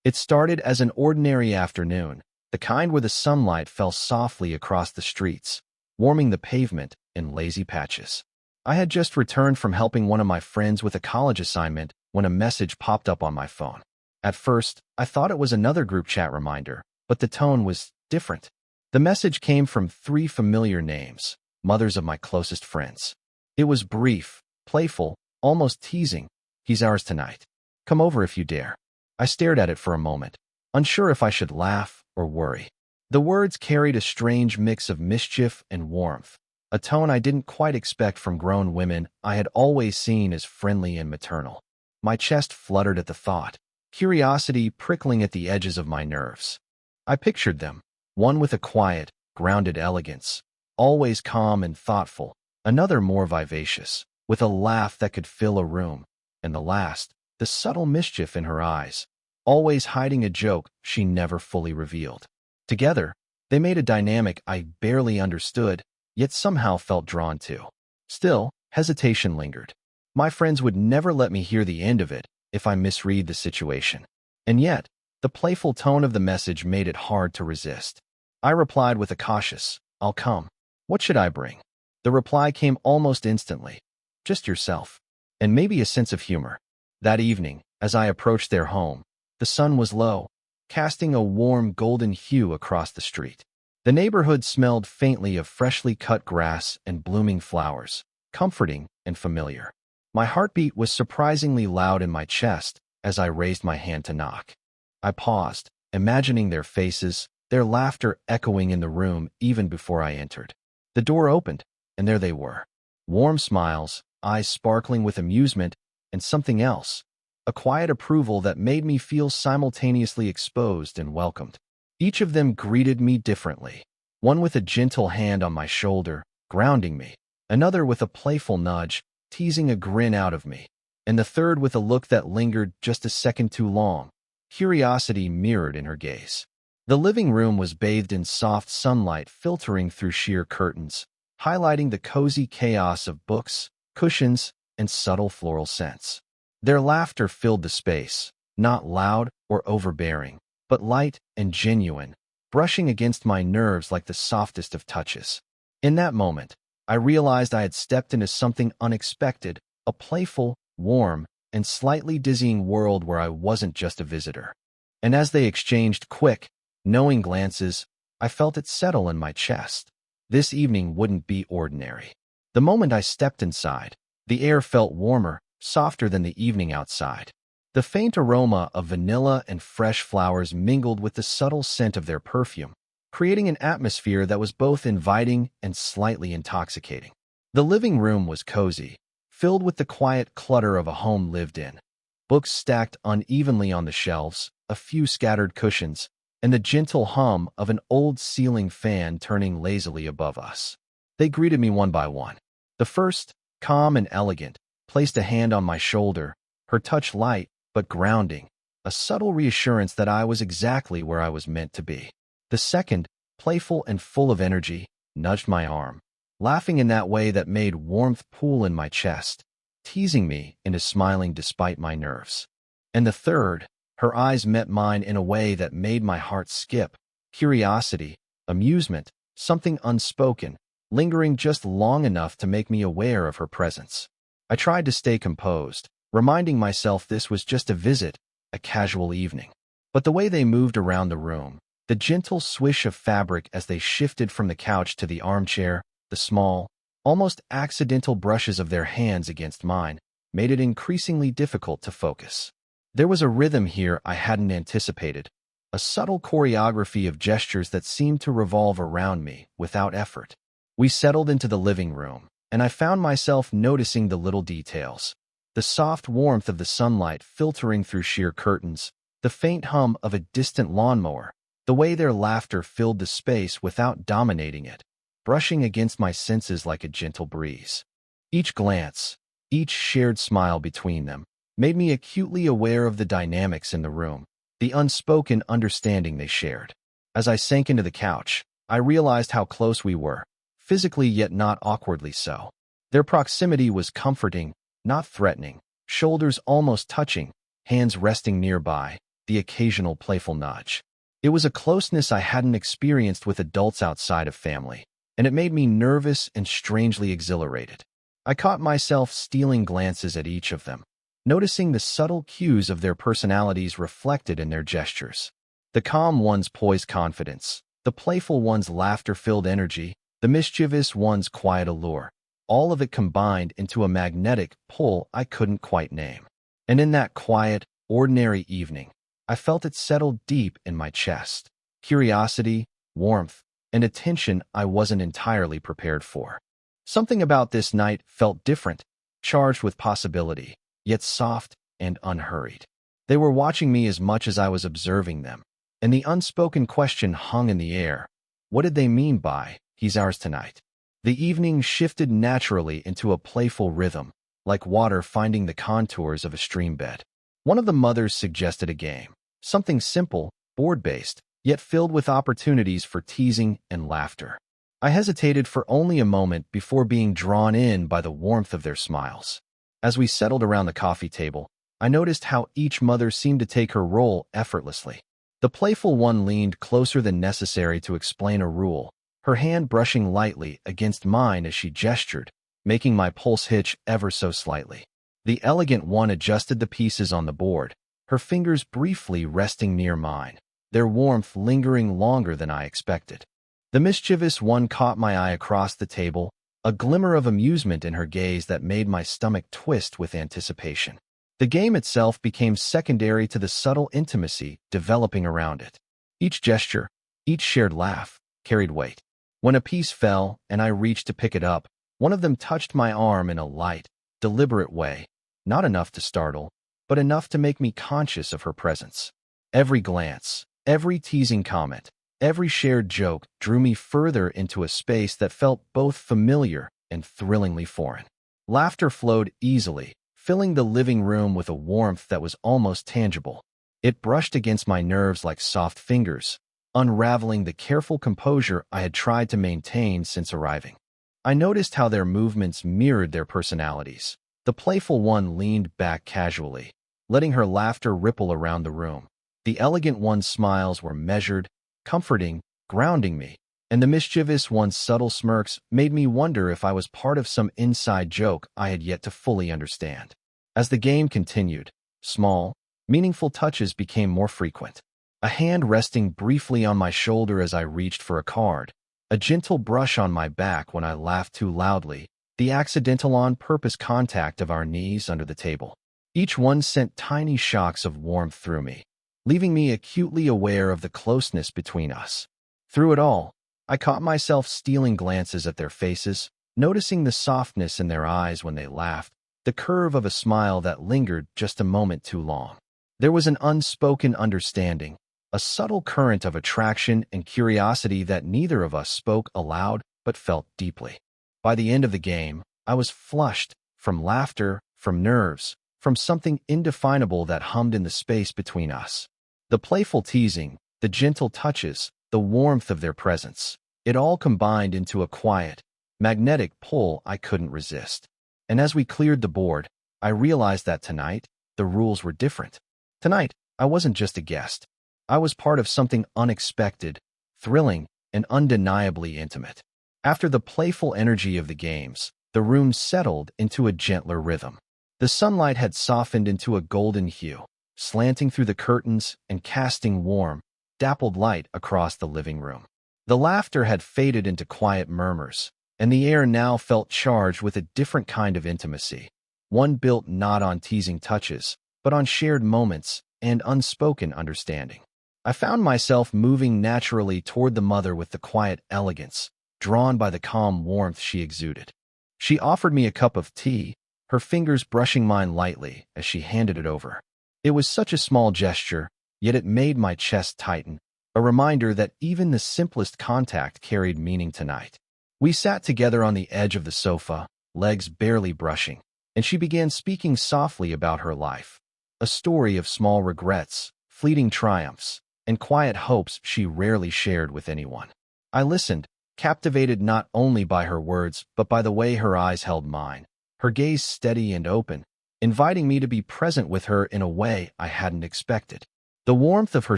It started as an ordinary afternoon, the kind where the sunlight fell softly across the streets, warming the pavement in lazy patches. I had just returned from helping one of my friends with a college assignment when a message popped up on my phone. At first, I thought it was another group chat reminder, but the tone was different. The message came from 3 familiar names, mothers of my closest friends. It was brief, playful, almost teasing. "He's ours tonight. Come over if you dare." I stared at it for a moment, unsure if I should laugh or worry. The words carried a strange mix of mischief and warmth, a tone I didn't quite expect from grown women I had always seen as friendly and maternal. My chest fluttered at the thought, curiosity prickling at the edges of my nerves. I pictured them, one with a quiet, grounded elegance, always calm and thoughtful, another more vivacious, with a laugh that could fill a room, and the last, the subtle mischief in her eyes, always hiding a joke she never fully revealed. Together, they made a dynamic I barely understood, yet somehow felt drawn to. Still, hesitation lingered. My friends would never let me hear the end of it if I misread the situation. And yet, the playful tone of the message made it hard to resist. I replied with a cautious, "I'll come. What should I bring?" The reply came almost instantly. "Just yourself." And maybe a sense of humor. That evening, as I approached their home, the sun was low, casting a warm golden hue across the street. The neighborhood smelled faintly of freshly cut grass and blooming flowers, comforting and familiar. My heartbeat was surprisingly loud in my chest as I raised my hand to knock. I paused, imagining their faces, their laughter echoing in the room even before I entered. The door opened, and there they were. Warm smiles, eyes sparkling with amusement, and something else, a quiet approval that made me feel simultaneously exposed and welcomed. Each of them greeted me differently, one with a gentle hand on my shoulder, grounding me, another with a playful nudge, teasing a grin out of me, and the third with a look that lingered just a second too long, curiosity mirrored in her gaze. The living room was bathed in soft sunlight filtering through sheer curtains, highlighting the cozy chaos of books, cushions, and subtle floral scents. Their laughter filled the space, not loud or overbearing, but light and genuine, brushing against my nerves like the softest of touches. In that moment, I realized I had stepped into something unexpected, a playful, warm, and slightly dizzying world where I wasn't just a visitor. And as they exchanged quick, knowing glances, I felt it settle in my chest. This evening wouldn't be ordinary. The moment I stepped inside, the air felt warmer, softer than the evening outside. The faint aroma of vanilla and fresh flowers mingled with the subtle scent of their perfume, creating an atmosphere that was both inviting and slightly intoxicating. The living room was cozy, filled with the quiet clutter of a home lived in. Books stacked unevenly on the shelves, a few scattered cushions, and the gentle hum of an old ceiling fan turning lazily above us. They greeted me one by one. The first, calm and elegant, placed a hand on my shoulder, her touch light but grounding, a subtle reassurance that I was exactly where I was meant to be. The second, playful and full of energy, nudged my arm, laughing in that way that made warmth pool in my chest, teasing me into smiling despite my nerves. And the third, her eyes met mine in a way that made my heart skip, curiosity, amusement, something unspoken, lingering just long enough to make me aware of her presence. I tried to stay composed, reminding myself this was just a visit, a casual evening. But the way they moved around the room, the gentle swish of fabric as they shifted from the couch to the armchair, the small, almost accidental brushes of their hands against mine, made it increasingly difficult to focus. There was a rhythm here I hadn't anticipated, a subtle choreography of gestures that seemed to revolve around me without effort. We settled into the living room, and I found myself noticing the little details. The soft warmth of the sunlight filtering through sheer curtains, the faint hum of a distant lawnmower, the way their laughter filled the space without dominating it, brushing against my senses like a gentle breeze. Each glance, each shared smile between them, made me acutely aware of the dynamics in the room, the unspoken understanding they shared. As I sank into the couch, I realized how close we were, physically yet not awkwardly so. Their proximity was comforting, not threatening, shoulders almost touching, hands resting nearby, the occasional playful nudge. It was a closeness I hadn't experienced with adults outside of family, and it made me nervous and strangely exhilarated. I caught myself stealing glances at each of them, noticing the subtle cues of their personalities reflected in their gestures. The calm one's poised confidence, the playful one's laughter-filled energy, the mischievous one's quiet allure. All of it combined into a magnetic pull I couldn't quite name. And in that quiet, ordinary evening, I felt it settle deep in my chest. Curiosity, warmth, and attention I wasn't entirely prepared for. Something about this night felt different, charged with possibility, yet soft and unhurried. They were watching me as much as I was observing them, and the unspoken question hung in the air. What did they mean by, "He's ours tonight"? The evening shifted naturally into a playful rhythm, like water finding the contours of a stream bed. One of the mothers suggested a game, something simple, board-based, yet filled with opportunities for teasing and laughter. I hesitated for only a moment before being drawn in by the warmth of their smiles. As we settled around the coffee table, I noticed how each mother seemed to take her role effortlessly. The playful one leaned closer than necessary to explain a rule, her hand brushing lightly against mine as she gestured, making my pulse hitch ever so slightly. The elegant one adjusted the pieces on the board, her fingers briefly resting near mine, their warmth lingering longer than I expected. The mischievous one caught my eye across the table, a glimmer of amusement in her gaze that made my stomach twist with anticipation. The game itself became secondary to the subtle intimacy developing around it. Each gesture, each shared laugh, carried weight. When a piece fell and I reached to pick it up, one of them touched my arm in a light, deliberate way, not enough to startle, but enough to make me conscious of her presence. Every glance, every teasing comment, every shared joke drew me further into a space that felt both familiar and thrillingly foreign. Laughter flowed easily, filling the living room with a warmth that was almost tangible. It brushed against my nerves like soft fingers, unraveling the careful composure I had tried to maintain since arriving. I noticed how their movements mirrored their personalities. The playful one leaned back casually, letting her laughter ripple around the room. The elegant one's smiles were measured, comforting, grounding me, and the mischievous one's subtle smirks made me wonder if I was part of some inside joke I had yet to fully understand. As the game continued, small, meaningful touches became more frequent. A hand resting briefly on my shoulder as I reached for a card, a gentle brush on my back when I laughed too loudly, the accidental on-purpose contact of our knees under the table. Each one sent tiny shocks of warmth through me, leaving me acutely aware of the closeness between us. Through it all, I caught myself stealing glances at their faces, noticing the softness in their eyes when they laughed, the curve of a smile that lingered just a moment too long. There was an unspoken understanding, a subtle current of attraction and curiosity that neither of us spoke aloud but felt deeply. By the end of the game, I was flushed from laughter, from nerves, from something indefinable that hummed in the space between us. The playful teasing, the gentle touches, the warmth of their presence, it all combined into a quiet, magnetic pull I couldn't resist. And as we cleared the board, I realized that tonight, the rules were different. Tonight, I wasn't just a guest. I was part of something unexpected, thrilling, and undeniably intimate. After the playful energy of the games, the room settled into a gentler rhythm. The sunlight had softened into a golden hue, slanting through the curtains and casting warm, dappled light across the living room. The laughter had faded into quiet murmurs, and the air now felt charged with a different kind of intimacy, one built not on teasing touches, but on shared moments and unspoken understanding. I found myself moving naturally toward the mother with the quiet elegance, drawn by the calm warmth she exuded. She offered me a cup of tea, her fingers brushing mine lightly as she handed it over. It was such a small gesture, yet it made my chest tighten, a reminder that even the simplest contact carried meaning tonight. We sat together on the edge of the sofa, legs barely brushing, and she began speaking softly about her life, a story of small regrets, fleeting triumphs, and quiet hopes she rarely shared with anyone. I listened, captivated not only by her words but by the way her eyes held mine, her gaze steady and open, inviting me to be present with her in a way I hadn't expected. The warmth of her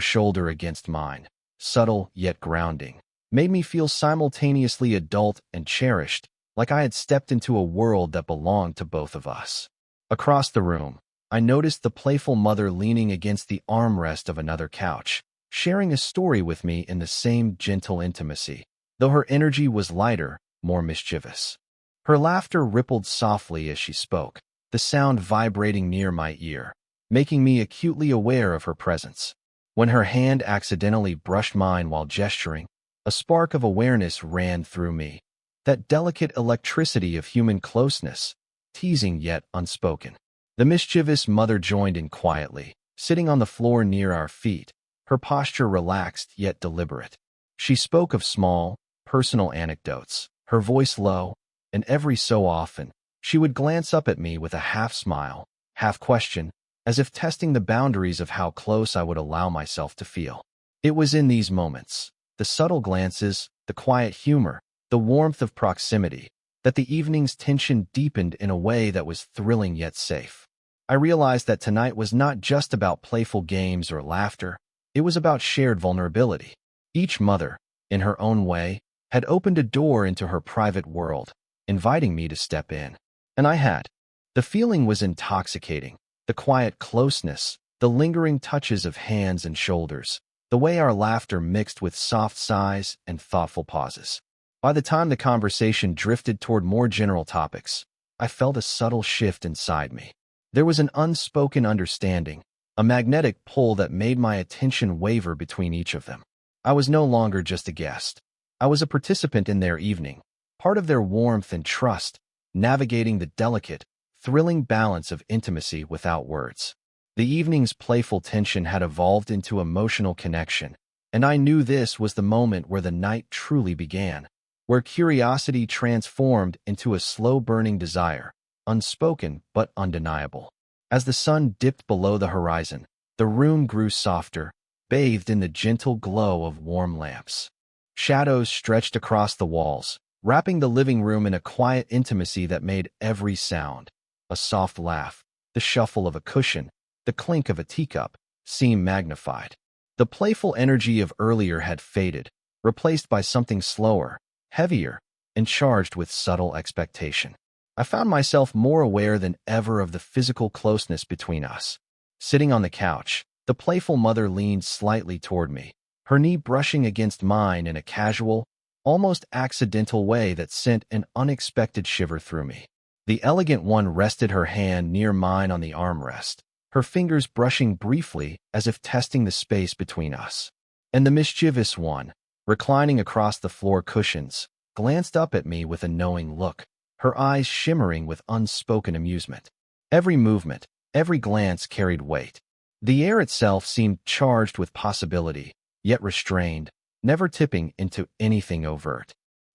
shoulder against mine, subtle yet grounding, made me feel simultaneously adult and cherished, like I had stepped into a world that belonged to both of us. Across the room, I noticed the playful mother leaning against the armrest of another couch, sharing a story with me in the same gentle intimacy, though her energy was lighter, more mischievous. Her laughter rippled softly as she spoke, the sound vibrating near my ear, making me acutely aware of her presence. When her hand accidentally brushed mine while gesturing, a spark of awareness ran through me, that delicate electricity of human closeness, teasing yet unspoken. The mischievous mother joined in quietly, sitting on the floor near our feet, her posture relaxed yet deliberate. She spoke of small, personal anecdotes, her voice low, and every so often, she would glance up at me with a half-smile, half-question, as if testing the boundaries of how close I would allow myself to feel. It was in these moments, the subtle glances, the quiet humor, the warmth of proximity, that the evening's tension deepened in a way that was thrilling yet safe. I realized that tonight was not just about playful games or laughter, it was about shared vulnerability. Each mother, in her own way, had opened a door into her private world, inviting me to step in. And I had. The feeling was intoxicating, the quiet closeness, the lingering touches of hands and shoulders, the way our laughter mixed with soft sighs and thoughtful pauses. By the time the conversation drifted toward more general topics, I felt a subtle shift inside me. There was an unspoken understanding, a magnetic pull that made my attention waver between each of them. I was no longer just a guest. I was a participant in their evening, part of their warmth and trust, navigating the delicate, thrilling balance of intimacy without words. The evening's playful tension had evolved into emotional connection, and I knew this was the moment where the night truly began, where curiosity transformed into a slow-burning desire, unspoken but undeniable. As the sun dipped below the horizon, the room grew softer, bathed in the gentle glow of warm lamps. Shadows stretched across the walls, wrapping the living room in a quiet intimacy that made every sound, a soft laugh, the shuffle of a cushion, the clink of a teacup, seem magnified. The playful energy of earlier had faded, replaced by something slower, heavier, and charged with subtle expectation. I found myself more aware than ever of the physical closeness between us. Sitting on the couch, the playful mother leaned slightly toward me, her knee brushing against mine in a casual, almost accidental way that sent an unexpected shiver through me. The elegant one rested her hand near mine on the armrest, her fingers brushing briefly as if testing the space between us. And the mischievous one, reclining across the floor cushions, glanced up at me with a knowing look, her eyes shimmering with unspoken amusement. Every movement, every glance carried weight. The air itself seemed charged with possibility, yet restrained, never tipping into anything overt.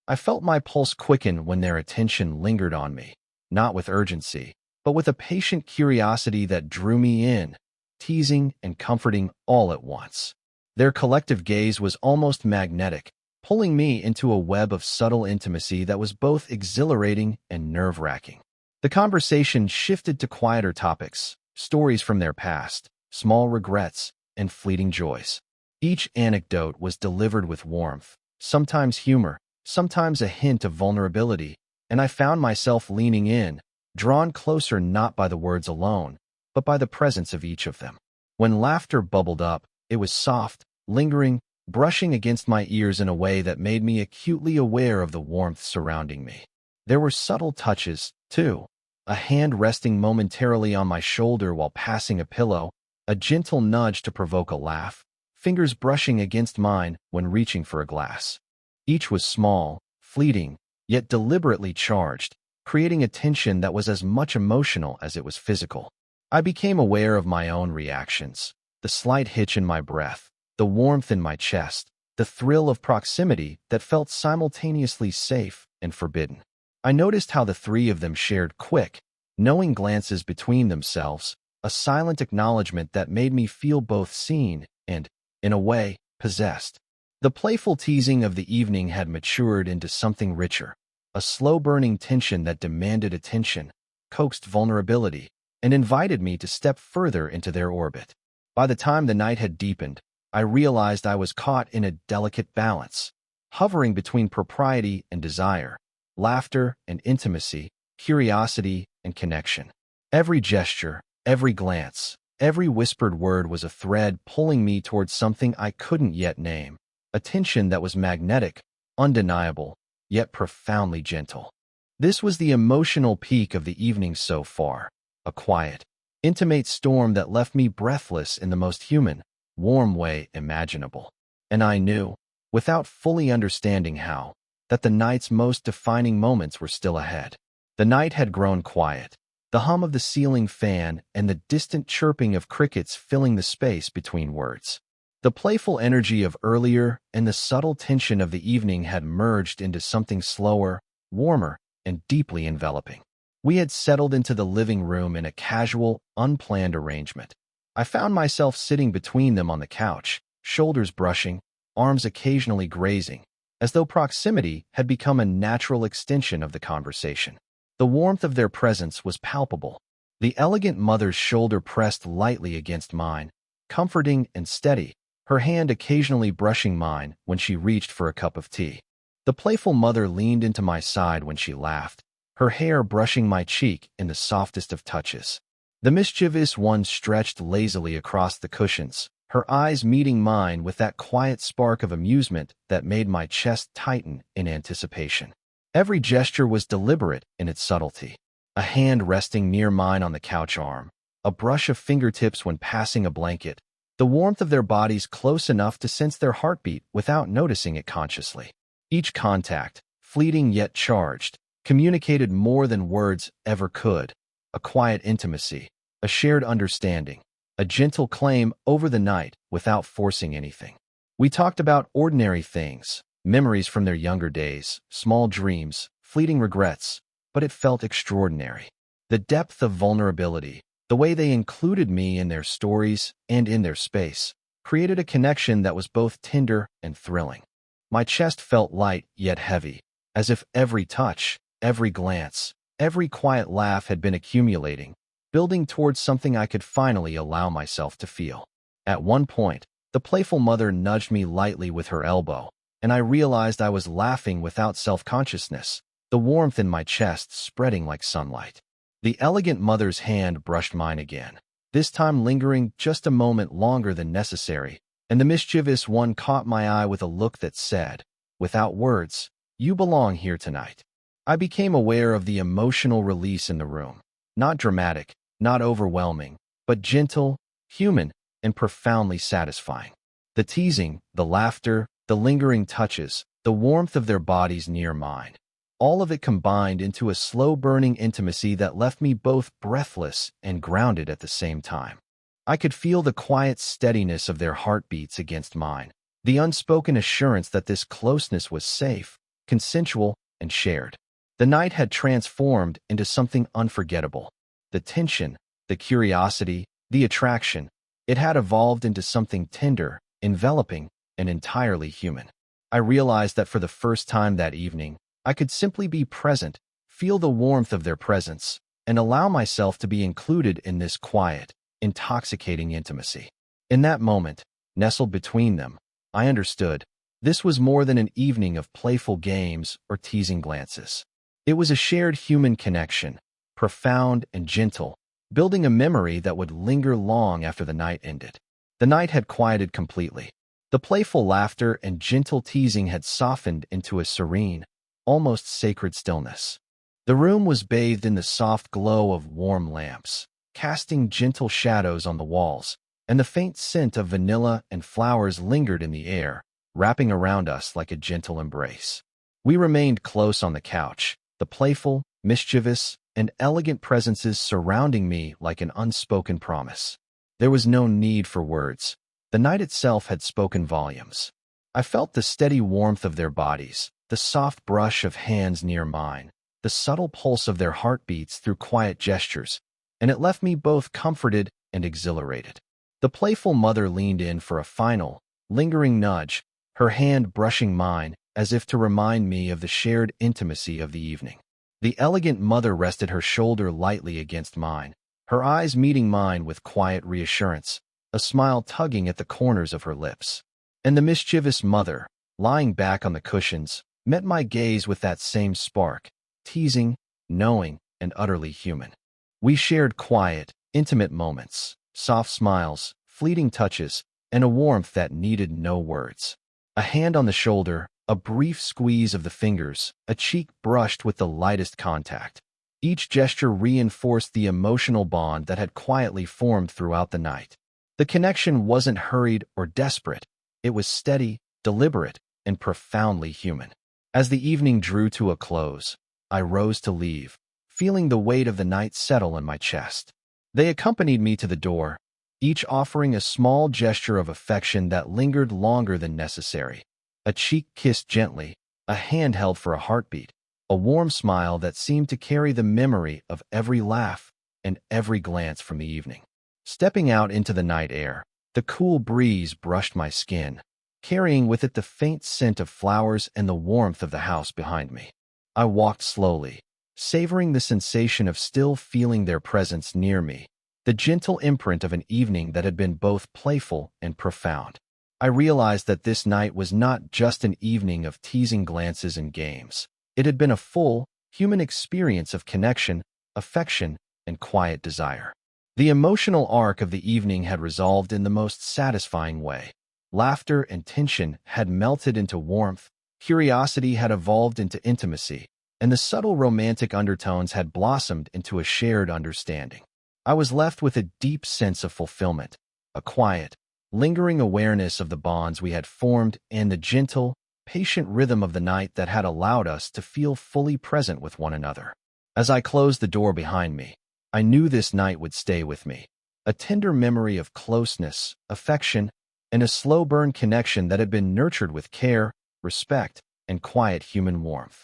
I felt my pulse quicken when their attention lingered on me, not with urgency, but with a patient curiosity that drew me in, teasing and comforting all at once. Their collective gaze was almost magnetic, pulling me into a web of subtle intimacy that was both exhilarating and nerve-wracking. The conversation shifted to quieter topics, stories from their past, small regrets, and fleeting joys. Each anecdote was delivered with warmth, sometimes humor, sometimes a hint of vulnerability, and I found myself leaning in, drawn closer not by the words alone, but by the presence of each of them. When laughter bubbled up, it was soft, lingering, brushing against my ears in a way that made me acutely aware of the warmth surrounding me. There were subtle touches, too, a hand resting momentarily on my shoulder while passing a pillow, a gentle nudge to provoke a laugh, fingers brushing against mine when reaching for a glass. Each was small, fleeting, yet deliberately charged, creating a tension that was as much emotional as it was physical. I became aware of my own reactions, the slight hitch in my breath, the warmth in my chest, the thrill of proximity that felt simultaneously safe and forbidden. I noticed how the three of them shared quick, knowing glances between themselves, a silent acknowledgement that made me feel both seen and, in a way, possessed. The playful teasing of the evening had matured into something richer, a slow-burning tension that demanded attention, coaxed vulnerability, and invited me to step further into their orbit. By the time the night had deepened, I realized I was caught in a delicate balance, hovering between propriety and desire, laughter and intimacy, curiosity and connection. Every gesture, every glance, every whispered word was a thread pulling me towards something I couldn't yet name, a tension that was magnetic, undeniable, yet profoundly gentle. This was the emotional peak of the evening so far, a quiet, intimate storm that left me breathless in the most human, warm way imaginable. And I knew, without fully understanding how, that the night's most defining moments were still ahead. The night had grown quiet, the hum of the ceiling fan and the distant chirping of crickets filling the space between words. The playful energy of earlier and the subtle tension of the evening had merged into something slower, warmer, and deeply enveloping. We had settled into the living room in a casual, unplanned arrangement. I found myself sitting between them on the couch, shoulders brushing, arms occasionally grazing, as though proximity had become a natural extension of the conversation. The warmth of their presence was palpable. The elegant mother's shoulder pressed lightly against mine, comforting and steady, her hand occasionally brushing mine when she reached for a cup of tea. The playful mother leaned into my side when she laughed, her hair brushing my cheek in the softest of touches. The mischievous one stretched lazily across the cushions, her eyes meeting mine with that quiet spark of amusement that made my chest tighten in anticipation. Every gesture was deliberate in its subtlety. A hand resting near mine on the couch arm, a brush of fingertips when passing a blanket, the warmth of their bodies close enough to sense their heartbeat without noticing it consciously. Each contact, fleeting yet charged, communicated more than words ever could, a quiet intimacy, a shared understanding, a gentle claim over the night without forcing anything. We talked about ordinary things, memories from their younger days, small dreams, fleeting regrets, but it felt extraordinary. The depth of vulnerability, the way they included me in their stories and in their space, created a connection that was both tender and thrilling. My chest felt light yet heavy, as if every touch, every glance, every quiet laugh had been accumulating, building towards something I could finally allow myself to feel. At one point, the playful mother nudged me lightly with her elbow, and I realized I was laughing without self-consciousness, the warmth in my chest spreading like sunlight. The elegant mother's hand brushed mine again, this time lingering just a moment longer than necessary, and the mischievous one caught my eye with a look that said, without words, "You belong here tonight." I became aware of the emotional release in the room, not dramatic, not overwhelming, but gentle, human, and profoundly satisfying. The teasing, the laughter, the lingering touches, the warmth of their bodies near mine, all of it combined into a slow-burning intimacy that left me both breathless and grounded at the same time. I could feel the quiet steadiness of their heartbeats against mine, the unspoken assurance that this closeness was safe, consensual, and shared. The night had transformed into something unforgettable. The tension, the curiosity, the attraction, it had evolved into something tender, enveloping, and entirely human. I realized that for the first time that evening, I could simply be present, feel the warmth of their presence, and allow myself to be included in this quiet, intoxicating intimacy. In that moment, nestled between them, I understood this was more than an evening of playful games or teasing glances. It was a shared human connection, profound and gentle, building a memory that would linger long after the night ended. The night had quieted completely. The playful laughter and gentle teasing had softened into a serene, almost sacred stillness. The room was bathed in the soft glow of warm lamps, casting gentle shadows on the walls, and the faint scent of vanilla and flowers lingered in the air, wrapping around us like a gentle embrace. We remained close on the couch, the playful, mischievous, and elegant presences surrounding me like an unspoken promise. There was no need for words. The night itself had spoken volumes. I felt the steady warmth of their bodies, the soft brush of hands near mine, the subtle pulse of their heartbeats through quiet gestures, and it left me both comforted and exhilarated. The playful mother leaned in for a final, lingering nudge, her hand brushing mine as if to remind me of the shared intimacy of the evening. The elegant mother rested her shoulder lightly against mine, her eyes meeting mine with quiet reassurance, a smile tugging at the corners of her lips. And the mischievous mother, lying back on the cushions, met my gaze with that same spark, teasing, knowing, and utterly human. We shared quiet, intimate moments, soft smiles, fleeting touches, and a warmth that needed no words. A hand on the shoulder, a brief squeeze of the fingers, a cheek brushed with the lightest contact. Each gesture reinforced the emotional bond that had quietly formed throughout the night. The connection wasn't hurried or desperate. It was steady, deliberate, and profoundly human. As the evening drew to a close, I rose to leave, feeling the weight of the night settle in my chest. They accompanied me to the door, each offering a small gesture of affection that lingered longer than necessary. A cheek kissed gently, a hand held for a heartbeat, a warm smile that seemed to carry the memory of every laugh and every glance from the evening. Stepping out into the night air, the cool breeze brushed my skin, carrying with it the faint scent of flowers and the warmth of the house behind me. I walked slowly, savoring the sensation of still feeling their presence near me, the gentle imprint of an evening that had been both playful and profound. I realized that this night was not just an evening of teasing glances and games. It had been a full, human experience of connection, affection, and quiet desire. The emotional arc of the evening had resolved in the most satisfying way. Laughter and tension had melted into warmth, curiosity had evolved into intimacy, and the subtle romantic undertones had blossomed into a shared understanding. I was left with a deep sense of fulfillment, a quiet, lingering awareness of the bonds we had formed and the gentle, patient rhythm of the night that had allowed us to feel fully present with one another. As I closed the door behind me, I knew this night would stay with me, a tender memory of closeness, affection, and a slow-burn connection that had been nurtured with care, respect, and quiet human warmth.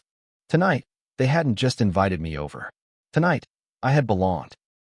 Tonight, they hadn't just invited me over. Tonight, I had belonged.